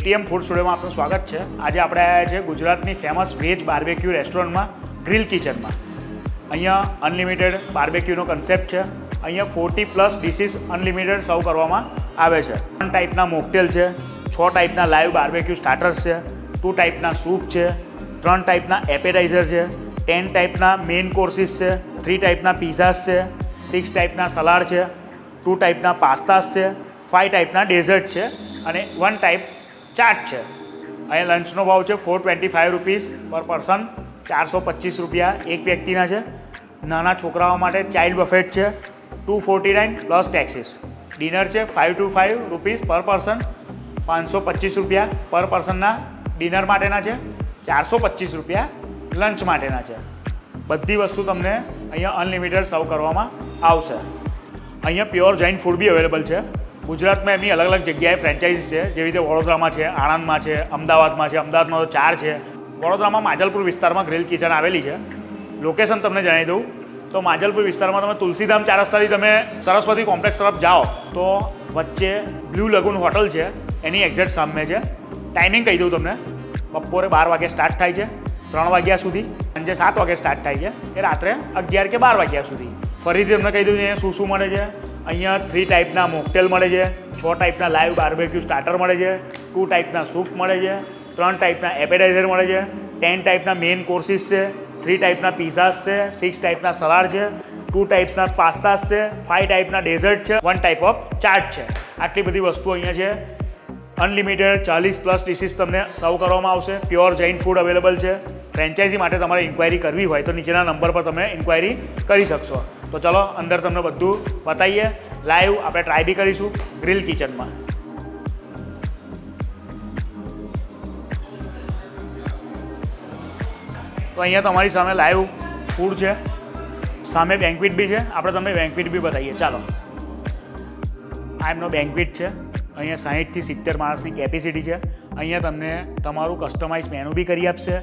ATM food સ્ટુડિયોમાં આપનું સ્વાગત છે। આજે આપણે આવ્યા છીએ ગુજરાતની ફેમસ વેજ બાર્બેક્યુ રેસ્ટોરન્ટમાં ગ્રીલ કિચનમાં। અહીંયા અનલિમિટેડ બાર્બેક્યુનો કન્સેપ્ટ છે। અહીંયા 40+ ડિશિસ અનલિમિટેડ સર્વ કરવામાં આવે છે। 3 ટાઈપના મોકટેલ છે, 6 ટાઈપના લાઈવ બાર્બેક્યુ સ્ટાર્ટર્સ છે, 2 ટાઈપના સૂપ છે, 3 ટાઈપના એપેટાઇઝર છે, 10 ટાઈપના મેઇન કોર્સિસ છે, 3 ટાઈપના પીઝાસ છે, 6 ટાઈપના સલાડ છે, 2 ટાઈપના પાસ્તાસ છે, 5 ટાઈપના ડેઝર્ટ છે અને 1 ટાઈપ ચાટ છે। અહીંયા લંચનો ભાવ છે 425 રૂપીસ પર પર્સન, 425 રૂપિયા એક વ્યક્તિના છે। નાના છોકરાઓ માટે ચાઇલ્ડ બફેટ છે 249 પ્લસ ટેક્સીસ। ડિનર છે 525 રૂપીસ પર પર્સન, 525 રૂપિયા પર પર્સનના ડિનર માટેના છે, 425 રૂપિયા લંચ માટેના છે। બધી વસ્તુ તમને અહીંયા અનલિમિટેડ સર્વ કરવામાં આવશે। અહીંયા પ્યોર જૈન ફૂડ બી અવેલેબલ છે। ગુજરાતમાં એમની અલગ અલગ જગ્યાએ ફ્રેન્ચાઇઝીસ છે, જેવી રીતે વડોદરામાં છે, આણંદમાં છે, અમદાવાદમાં છે। અમદાવાદમાં તો 4 છે। વડોદરામાં માજલપુર વિસ્તારમાં ગ્રીલ કિચન આવેલી છે। લોકેશન તમને જણાવી દઉં તો માજલપુર વિસ્તારમાં તમે તુલસીધામ 4 રસ્તાથી તમે સરસ્વતી કોમ્પ્લેક્સ તરફ જાઓ તો વચ્ચે બ્લુ લગૂન હોટલ છે, એની એક્ઝેક્ટ સામે છે। ટાઈમિંગ કહી દઉં તમને, બપોરે 12 વાગે સ્ટાર્ટ થાય છે, 3 વાગ્યા સુધી, સાંજે 7 વાગે સ્ટાર્ટ થાય છે, એ રાત્રે 11 કે 12 વાગ્યા સુધી। ફરીથી તમને કહી દઉં અહીંયા શું મળે છે। અહીંયા 3 ટાઈપના મોકટેલ મળે છે, 6 ટાઈપના લાઈવ બાર્બેક્યુ સ્ટાર્ટર મળે છે, 2 ટાઈપના સૂપ મળે છે, 3 ટાઈપના એપેટાઇઝર મળે છે, 10 ટાઈપના મેઇન કોર્સિસ છે, 3 ટાઈપના પીઝાસ છે, 6 ટાઈપના સલાડ છે, 2 ટાઈપ્સના પાસ્તાસ છે, 5 ટાઈપના ડેઝર્ટ છે, 1 ટાઈપ ઓફ ચાટ છે। આટલી બધી વસ્તુઓ અહીંયા છે। અનલિમિટેડ 40+ ડિશિસ તમને સર્વ કરવામાં આવશે। પ્યોર જૈન ફૂડ અવેલેબલ છે। ફ્રેન્ચાઇઝી માટે તમારે ઇન્ક્વાયરી કરવી હોય તો નીચેના નંબર પર તમે ઇન્ક્વાયરી કરી શકશો। તો ચલો અંદર તમને બધું બતાવીએ, લાઈવ આપણે ટ્રાય બી કરીશું ગ્રીલ કિચનમાં। તો અહીંયા તમારી સામે લાઈવ ફૂડ છે, સામે બેન્ક્વિટ બી છે, આપણે તમને બેન્ક્વિટ બી બતાવીએ। ચાલો, આ એમનો બેન્ક્વિટ છે। અહીંયા 60 થી 70 માણસની કેપેસિટી છે। અહીંયા તમને તમારું કસ્ટમાઇઝ મેનુ બી કરી આપશે।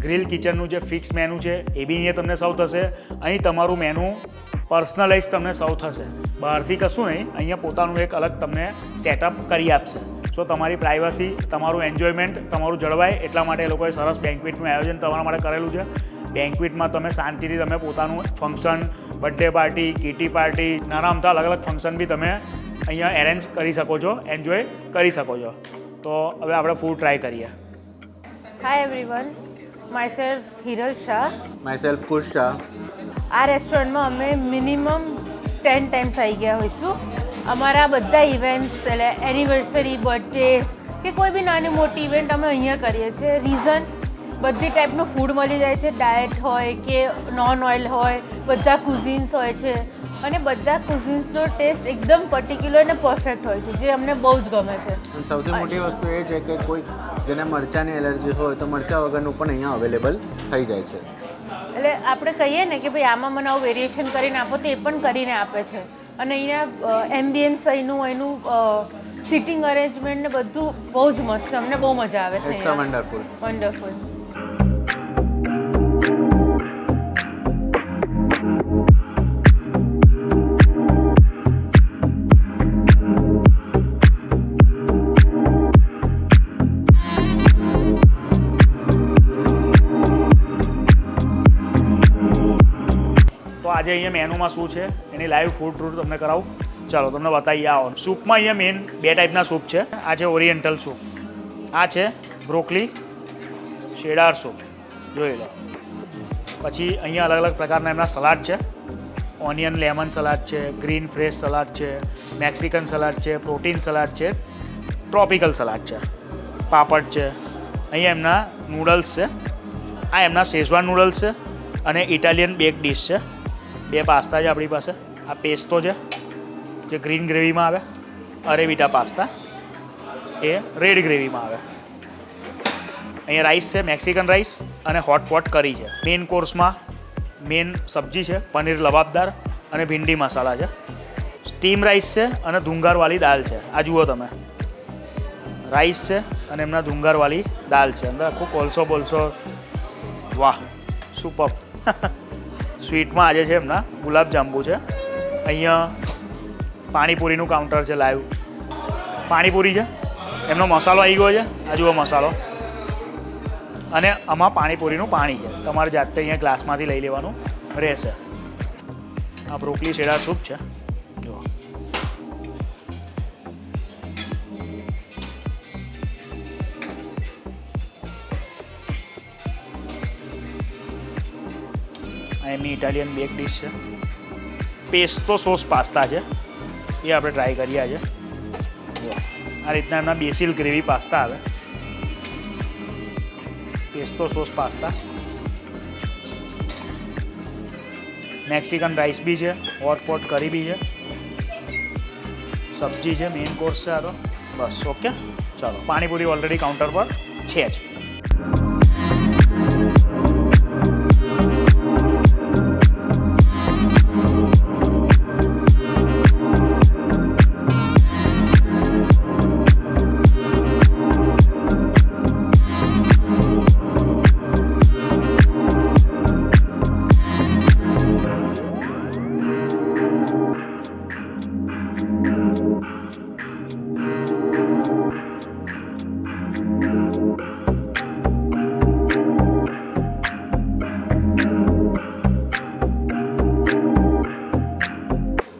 ગ્રીલ કિચનનું જે ફિક્સ મેનુ છે એ બી અહીંયા તમને સર્વ થશે। અહીં તમારું મેનુ પર્સનલાઇઝ તમને સર્વ થશે, બહારથી કશું નહીં, અહીંયા પોતાનું એક અલગ તમને સેટઅપ કરી આપશે। સો તમારી પ્રાઇવસી, તમારું એન્જોયમેન્ટ તમારું જળવાય એટલા માટે એ લોકોએ સરસ બેન્ક્વિટનું આયોજન તમારા માટે કરેલું છે। બેન્ક્વિટમાં તમે શાંતિથી તમે પોતાનું function, birthday party, kitty party, નાના અમથા અલગ અલગ ફંક્શન બી તમે અહીંયા એરેન્જ કરી શકો છો, એન્જોય કરી શકો છો। તો હવે આપણે ફૂડ ટ્રાય કરીએ। Hi everyone, myself Hiral Shah, myself Kush Shah. આ રેસ્ટોરન્ટમાં અમે મિનિમમ 10 ટાઈમ્સ આવી ગયા હોઈશું। અમારા બધા ઇવેન્ટ્સ એટલે એનિવર્સરી, બર્થડેઝ કે કોઈ બી નાની મોટી ઇવેન્ટ અમે અહીંયા કરીએ છીએ। રીઝન, બધી ટાઈપનું ફૂડ મળી જાય છે, ડાયટ હોય કે નોન ઓઇલ હોય, બધા કુઝિન્સ હોય છે અને બધા કુઝિન્સનો ટેસ્ટ એકદમ પર્ટિક્યુલર અને પરફેક્ટ હોય છે, જે અમને બહુ જ ગમે છે। અને સૌથી મોટી વસ્તુ એ છે કે કોઈ જેને મરચાંની એલર્જી હોય તો મરચાં વગરનું પણ અહીંયા અવેલેબલ થઈ જાય છે। એટલે આપણે કહીએ ને કે ભાઈ આમાં મને આવું વેરિએશન કરીને આપો તો એ પણ કરીને આપે છે। અને અહીંયા એમ્બિયન્સ એનું સિટિંગ અરેન્જમેન્ટ ને બધું બહુ જ મસ્ત, અમને બહુ મજા આવે છે। It's wonderful, wonderful. તો આજે અહીંયા મેનુમાં શું છે એની લાઈવ ફૂડ ટૂર તમને કરાવું। ચાલો તમને બતાવીએ। આવો સૂપમાં અહીંયા મેઇન 2 ટાઈપના સૂપ છે। આ છે ઓરિએન્ટલ સૂપ, આ છે બ્રોકલી શેડાર સૂપ, જોઈ લો। પછી અહીંયા અલગ અલગ પ્રકારના એમના સલાડ છે। ઓનિયન લેમન સલાડ છે, ગ્રીન ફ્રેશ સલાડ છે, મેક્સિકન સલાડ છે, પ્રોટીન સલાડ છે, ટ્રોપિકલ સલાડ છે, પાપડ છે। અહીંયા એમના નૂડલ્સ છે, આ એમના શેઝવાન નૂડલ્સ છે અને ઇટાલિયન બેક ડીશ છે। 2 પાસ્તા છે આપણી પાસે, આ પેસ્તો છે જે ગ્રીન ગ્રેવીમાં આવે, અરેબિટા પાસ્તા એ રેડ ગ્રેવીમાં આવે। અહીંયા રાઈસ છે, મેક્સિકન રાઈસ અને હોટપોટ કરી છે। મેઇન કોર્સમાં મેઇન સબ્જી છે, પનીર લબાબદાર અને ભીંડી મસાલા છે। સ્ટીમ રાઈસ છે અને ધુંગારવાળી દાળ છે। આ જુઓ તમે, રાઈસ છે અને એમના ધુંગારવાળી દાળ છે, અંદર આખું કોલસો બોલસો, વાહ સુપર। સ્વીટમાં આજે છે એમના ગુલાબજાંબુ છે। અહીંયા પાણીપુરીનું કાઉન્ટર છે, લાઈવ પાણીપુરી છે, એમનો મસાલો આવી ગયો છે, આ જુઓ મસાલો. અને આમાં પાણીપુરીનું પાણી છે, તમારે જાતે અહીંયા ગ્લાસમાંથી લઈ લેવાનું રહેશે. આ બ્રોકલી શેડા સૂપ છે, જુઓ. એમની ઇટાલિયન બેક ડીશ છે. પેસ્તો સોસ પાસ્તા છે, એ આપણે ટ્રાય કરીએ આજે. આ રીતના એમના બેસિલ ગ્રેવી પાસ્તા આવે, pesto sauce pasta. Mexican rice બી છે, હોટ પોટ કરી બી છે, સબ્જી છે, મેઇન કોર્સ છે આ તો. બસ ઓકે, ચાલો. પાણીપુરી ઓલરેડી કાઉન્ટર પર છે જ.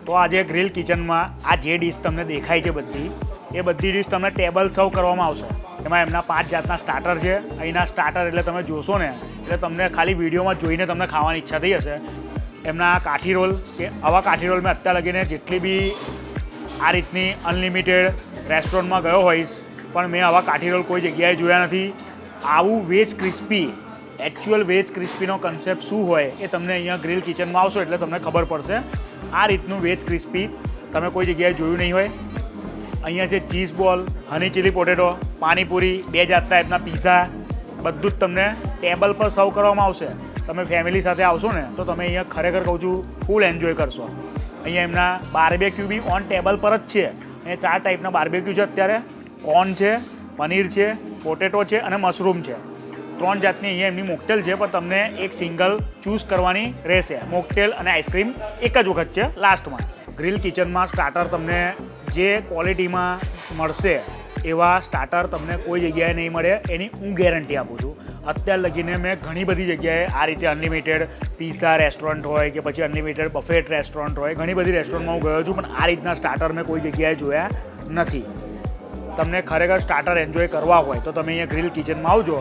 તો આજે ગ્રીલ કિચનમાં આ જે ડીશ તમને દેખાય છે બધી, એ બધી ડીશ તમને ટેબલ સર્વ કરવામાં આવશે. એમાં એમના 5 જાતના સ્ટાર્ટર છે. અહીંના સ્ટાર્ટર એટલે તમે જોશો ને એટલે તમને ખાલી વિડીયોમાં જોઈને તમને ખાવાની ઈચ્છા થઈ હશે. એમના કાઠી રોલ, કે આવા કાઠી રોલ મેં અત્યાર લગીને જેટલી બી આ રીતની અનલિમિટેડ રેસ્ટોરન્ટમાં ગયો હોઈશ, પણ મેં આવા કાઠી રોલ કોઈ જગ્યાએ જોયા નથી. આવું વેજ ક્રિસ્પી, એકચ્યુઅલ વેજ ક્રિસ્પીનો કન્સેપ્ટ શું હોય એ તમને અહીંયા ગ્રીલ કિચનમાં આવશો એટલે તમને ખબર પડશે. આ રીતનું વેજ ક્રિસ્પી તમે કોઈ જગ્યાએ જોયું નહીં હોય. અહીંયા છે ચીઝ બોલ, હની ચીલી પોટેટો, પાણીપુરી, 2 જાતના ટાઈપના પીઝા, બધું જ તમને ટેબલ પર સર્વ કરવામાં આવશે. તમે ફેમિલી સાથે આવશો ને તો તમે અહીંયા ખરેખર કહું છું ફૂલ એન્જોય કરશો. અહીંયા એમના બાર્બેક્યુ બી ઓન ટેબલ પર જ છે. અહીંયા 4 ટાઈપના બાર્બેક્યુ છે અત્યારે. કોર્ન છે, પનીર છે, પોટેટો છે અને મશરૂમ છે. 3 જાતની અહીંયા એમની મોકટેલ છે, પણ તમને એક સિંગલ ચૂઝ કરવાની રહેશે. મોકટેલ અને આઈસ્ક્રીમ એક જ વખત છે લાસ્ટમાં. ગ્રીલ કિચનમાં સ્ટાર્ટર તમને જે ક્વોલિટીમાં મળશે એવા સ્ટાર્ટર તમને કોઈ જગ્યાએ નહીં મળે, એની હું ગેરંટી આપું છું. અત્યાર લગીને મેં ઘણી બધી જગ્યાએ આ રીતે અનલિમિટેડ પીઝા રેસ્ટોરન્ટ હોય કે પછી અનલિમિટેડ બફેટ રેસ્ટોરન્ટ હોય, ઘણી બધી રેસ્ટોરન્ટમાં હું ગયો છું, પણ આ રીતના સ્ટાર્ટર મેં કોઈ જગ્યાએ જોયા નથી. તમને ખરેખર સ્ટાર્ટર એન્જોય કરવા હોય તો તમે અહીંયા ગ્રીલ કિચનમાં આવજો.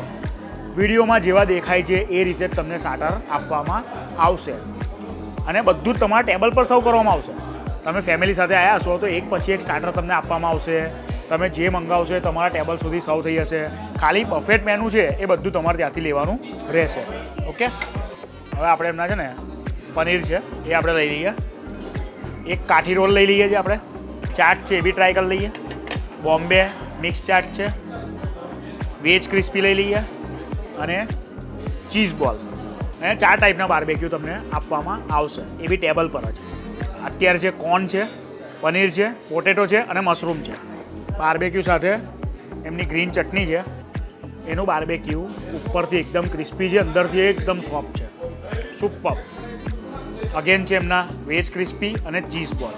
વિડીયોમાં જેવા દેખાય છે એ રીતે જ તમને સ્ટાર્ટર આપવામાં આવશે અને બધું જ તમારા ટેબલ પર સર્વ કરવામાં આવશે. તમે ફેમિલી સાથે આવ્યા છો તો એક પછી એક સ્ટાર્ટર તમને આપવામાં આવશે. તમે જે મંગાવશો એ તમારા ટેબલ સુધી સર્વ થઈ જશે. ખાલી બફેટ મેનુ છે એ બધું તમારે ત્યાંથી લેવાનું રહેશે. ઓકે, હવે આપણે એમના છે ને પનીર છે એ આપણે લઈ લઈએ. એક કાઠી રોલ લઈ લઈએ છીએ આપણે. ચાટ છે એ બી ટ્રાય કરી લઈએ. બોમ્બે મિક્સ ચાટ છે. વેજ ક્રિસ્પી લઈ લઈએ અને ચીઝ બોલ અને 4 ટાઈપના બાર્બેક્યુ તમને આપવામાં આવશે, એ બી ટેબલ પર જ. અત્યારે છે કોર્ન છે, પનીર છે, પોટેટો છે અને મશરૂમ છે. બાર્બેક્યુ સાથે એમની ગ્રીન ચટણી છે. એનું બાર્બેક્યુ ઉપરથી એકદમ ક્રિસ્પી છે, અંદરથી એકદમ સોફ્ટ છે. સુપર. અગેન છે એમના વેજ ક્રિસ્પી અને ચીઝ બોલ.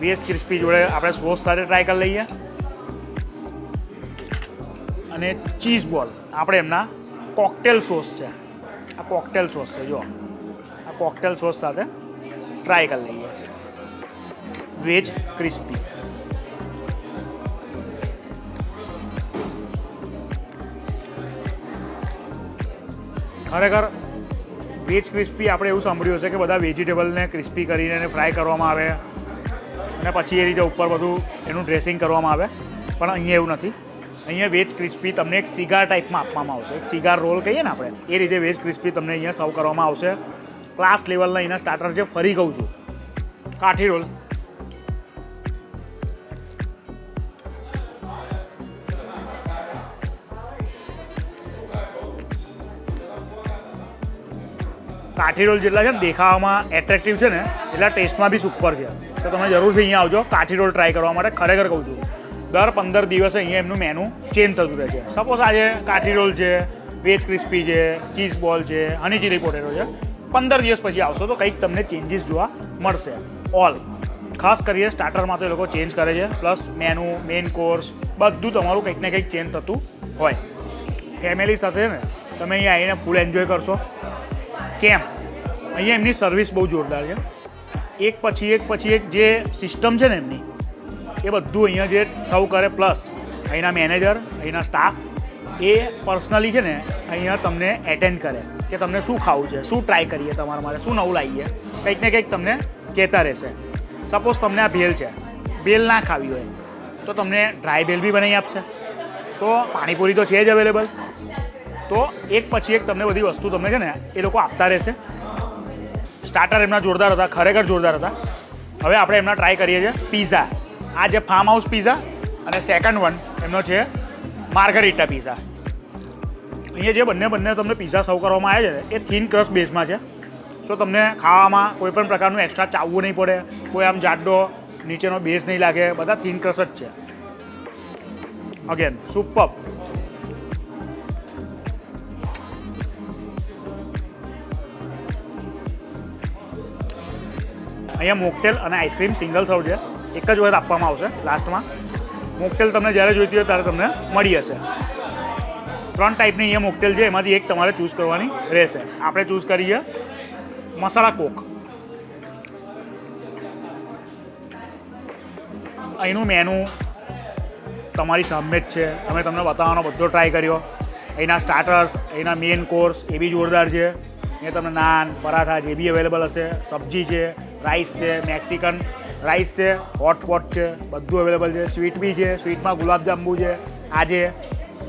વેજ ક્રિસ્પી જોડે આપણે સોસ સાથે ટ્રાય કરી લઈએ અને ચીઝ બોલ આપણે એમના કોકટેલ સોસ છે. આ કોકટેલ સોસ છે, જો આ કોકટેલ સોસ સાથે ટ્રાય કરી લઈએ. Veg crispy. ખરેખર વેજ ક્રિસ્પી આપણે એવું સાંભળ્યું હશે કે બધા વેજીટેબલને ક્રિસ્પી કરીને એને ફ્રાય કરવામાં આવે અને પછી એ રીતે ઉપર બધું એનું ડ્રેસિંગ કરવામાં આવે, પણ અહીંયા એવું નથી. અહીંયા વેજ ક્રિસ્પી તમને એક સિગાર ટાઈપમાં આપવામાં આવશે. એક સિગાર રોલ કહીએ ને આપણે, એ રીતે વેજ ક્રિસ્પી તમને અહીંયા સર્વ કરવામાં આવશે. ક્લાસ લેવલના અહીંના સ્ટાર્ટર છે. ફરી કહું છું, કાઠી રોલ, કાઠી રોલ જેટલા છે ને દેખાવામાં એટ્રેક્ટિવ છે ને એટલા ટેસ્ટમાં બી સુપર છે. તો તમે જરૂરથી અહીંયા આવજો કાઠી રોલ ટ્રાય કરવા માટે. ખરેખર કહું છું, દર 15 દિવસે અહીંયા એમનું મેનુ ચેન્જ થતું રહે છે. સપોઝ આજે કાઠી રોલ છે, વેજ ક્રિસ્પી છે, ચીઝ બોલ છે, હની ચીલી પોટેટો છે, 15 દિવસ પછી આવશો તો કંઈક તમને ચેન્જીસ જોવા મળશે. ઓલ ખાસ કરીને સ્ટાર્ટરમાં તો એ લોકો ચેન્જ કરે છે, પ્લસ મેનુ, મેઇન કોર્સ બધું તમારું કંઈક ને કંઈક ચેન્જ થતું હોય. ફેમિલી સાથે ને તમે અહીંયા આવીને ફૂલ એન્જોય કરશો. કેમ? અહીંયા એમની સર્વિસ બહુ જોરદાર છે. એક પછી એક જે સિસ્ટમ છે ને એમની, એ બધું અહીંયા જે સર્વ કરે, પ્લસ અહીંના મેનેજર, અહીંના સ્ટાફ એ પર્સનલી છે ને અહીંયા તમને એટેન્ડ કરે કે તમને શું ખાવું છે, શું ટ્રાય કરીએ, તમારા માટે શું નવું લાવીએ, કંઈક ને કંઈક તમને કહેતા રહેશે. સપોઝ તમને આ ભેલ છે, ભેલ ના ખાવી હોય તો તમને ડ્રાય ભેલ બી બનાવી આપશે. તો પાણીપુરી તો છે જ અવેલેબલ. તો એક પછી એક તમને બધી વસ્તુ તમને છે ને એ લોકો આપતા રહેશે. સ્ટાર્ટર એમના જોરદાર હતા, ખરેખર જોરદાર હતા. હવે આપણે એમના ટ્રાય કરીએ છીએ પીઝા. આ જે ફાર્મ હાઉસ પીઝા અને સેકન્ડ વન એમનો છે માર્ગરીટા પીઝા. અહીંયા જે બંને તમને પીઝા સર્વ કરવામાં આવે છે એ થીન ક્રસ્ટ બેઝમાં છે. સો તમને ખાવામાં કોઈ પણ પ્રકારનું એક્સ્ટ્રા ચાવવું નહીં પડે, કોઈ આમ જાડો નીચેનો બેઝ નહીં લાગે, બધા થીન ક્રસ્ટ જ છે. Again super. અહીંયા મોકટેલ અને આઈસ્ક્રીમ સિંગલ સર્વ છે, એક જ વખત આપવામાં આવશે લાસ્ટમાં. મોકટેલ તમને જ્યારે જોઈતી હોય ત્યારે તમને મળી હશે. 3 ટાઈપની અહીંયા મોકટેલ છે, એમાંથી એક તમારે ચૂઝ કરવાની રહેશે. આપણે ચૂઝ કરીએ મસાલા કોક. અહીંનું મેનુ તમારી સામે જ છે, અમે તમને બતાવવાનો બધો ટ્રાય કર્યો. અહીંના સ્ટાર્ટર્સ, અહીંના મેઇન કોર્સ એ બી જોરદાર છે. અહીંયા તમને નાન, પરાઠા જે બી અવેલેબલ હશે, સબ્જી છે, રાઈસ છે, મેક્સિકન રાઈસ છે, હોટપોટ છે, બધું અવેલેબલ છે. સ્વીટ બી છે, સ્વીટમાં ગુલાબજાંબુ છે આજે.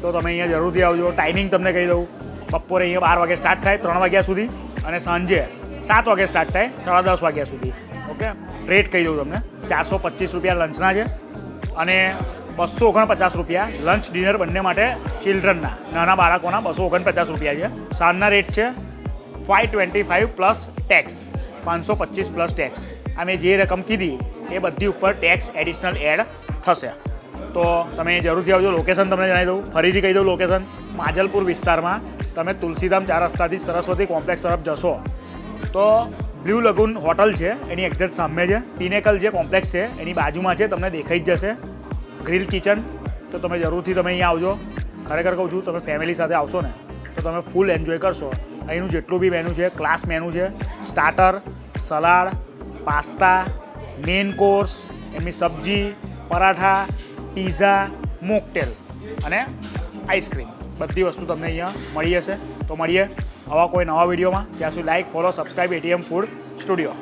તો તમે અહીંયા જરૂરથી આવજો. ટાઈમિંગ તમને કહી દઉં, બપોરે અહીંયા 12 વાગે સ્ટાર્ટ થાય 3 વાગ્યા સુધી, અને સાંજે 7 વાગે સ્ટાર્ટ થાય 10:30 વાગ્યા સુધી. ઓકે, રેટ કહી દઉં તમને. 425 રૂપિયા લંચના છે અને 249 રૂપિયા લંચ ડિનર બંને માટે ચિલ્ડ્રનના, નાના બાળકોના 249 રૂપિયા છે. સાંજના રેટ છે 525 પ્લસ ટેક્સ, 525 પ્લસ ટેક્સ. આ મેં જે રકમ કીધી એ બધી ઉપર ટેક્સ એડિશનલ એડ થશે. તો તમે જરૂરથી આવજો. લોકેશન તમને જણાવી દઉં, ફરીથી કહી દઉં લોકેશન. માજલપુર વિસ્તારમાં તમે તુલસીધામ 4 રસ્તાથી સરસ્વતી કોમ્પ્લેક્સ તરફ જશો તો બ્લુ લગૂન હોટલ છે, એની એક્ઝેક્ટ સામે છે. પિનેકલ જે કોમ્પ્લેક્સ છે એની બાજુમાં છે, તમને દેખાઈ જ જશે ગ્રીલ કિચન. તો તમે જરૂરથી તમે અહીંયા આવજો. ખરેખર કહું છું, તમે ફેમિલી સાથે આવશો ને તો તમે ફૂલ એન્જોય કરશો. અહીંનું જેટલું બી મેનુ છે ક્લાસ મેનુ છે. Starter, salad, pasta, main course, એમની સબ્જી, પરાઠા, પીઝા, મોકટેલ અને આઈસ્ક્રીમ, બધી વસ્તુ તમને અહીંયા મળી જશે. તો મળીએ આવા કોઈ નવા વિડીયોમાં. ત્યાં સુધી like, follow, subscribe ATM food studio.